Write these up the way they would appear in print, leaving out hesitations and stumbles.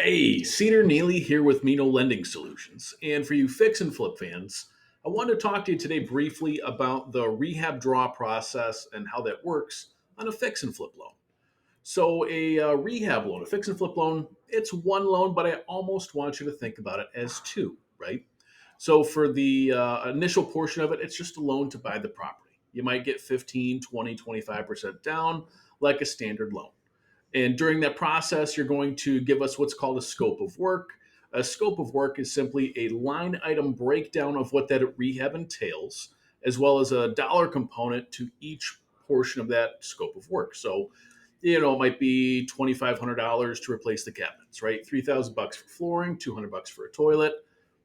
Hey, Cedar Neely here with Lending Solutions. And for you fix and flip fans, I wanted to talk to you today briefly about the rehab draw process and how that works on a fix and flip loan. So, a rehab loan, a fix and flip loan, it's one loan, but I almost want you to think about it as two, right? So, for the initial portion of it, it's just a loan to buy the property. You might get 15, 20, 25% down, like a standard loan. And during that process, you're going to give us what's called a scope of work. A scope of work is simply a line item breakdown of what that rehab entails, as well as a dollar component to each portion of that scope of work. So, it might be $2,500 to replace the cabinets, right? 3,000 bucks for flooring, 200 bucks for a toilet,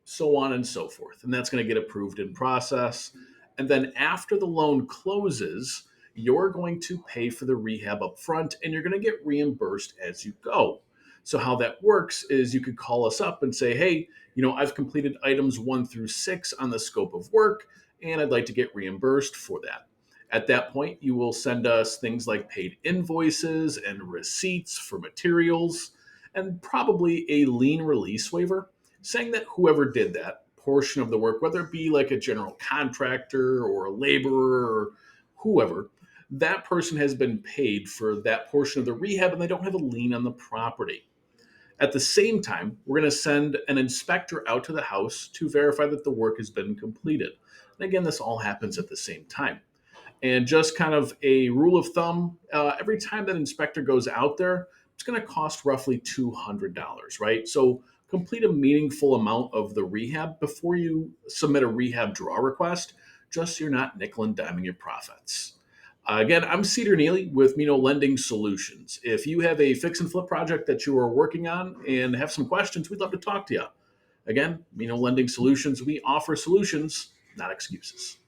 so on and so forth. And that's going to get approved in process. And then after the loan closes, you're going to pay for the rehab up front and you're going to get reimbursed as you go. So, how that works is you could call us up and say, hey, I've completed items 1 through 6 on the scope of work and I'd like to get reimbursed for that. At that point, you will send us things like paid invoices and receipts for materials and probably a lien release waiver saying that whoever did that portion of the work, whether it be like a general contractor or a laborer or whoever, that person has been paid for that portion of the rehab and they don't have a lien on the property. At the same time, we're going to send an inspector out to the house to verify that the work has been completed. And again, this all happens at the same time. And just kind of a rule of thumb, every time that inspector goes out there, it's going to cost roughly $200, right? So complete a meaningful amount of the rehab before you submit a rehab draw request, just so you're not nickel and diming your profits. Again, I'm Cedar Neely with Lending Solutions. If you have a fix and flip project that you are working on and have some questions, we'd love to talk to you. Again, Lending Solutions, we offer solutions, not excuses.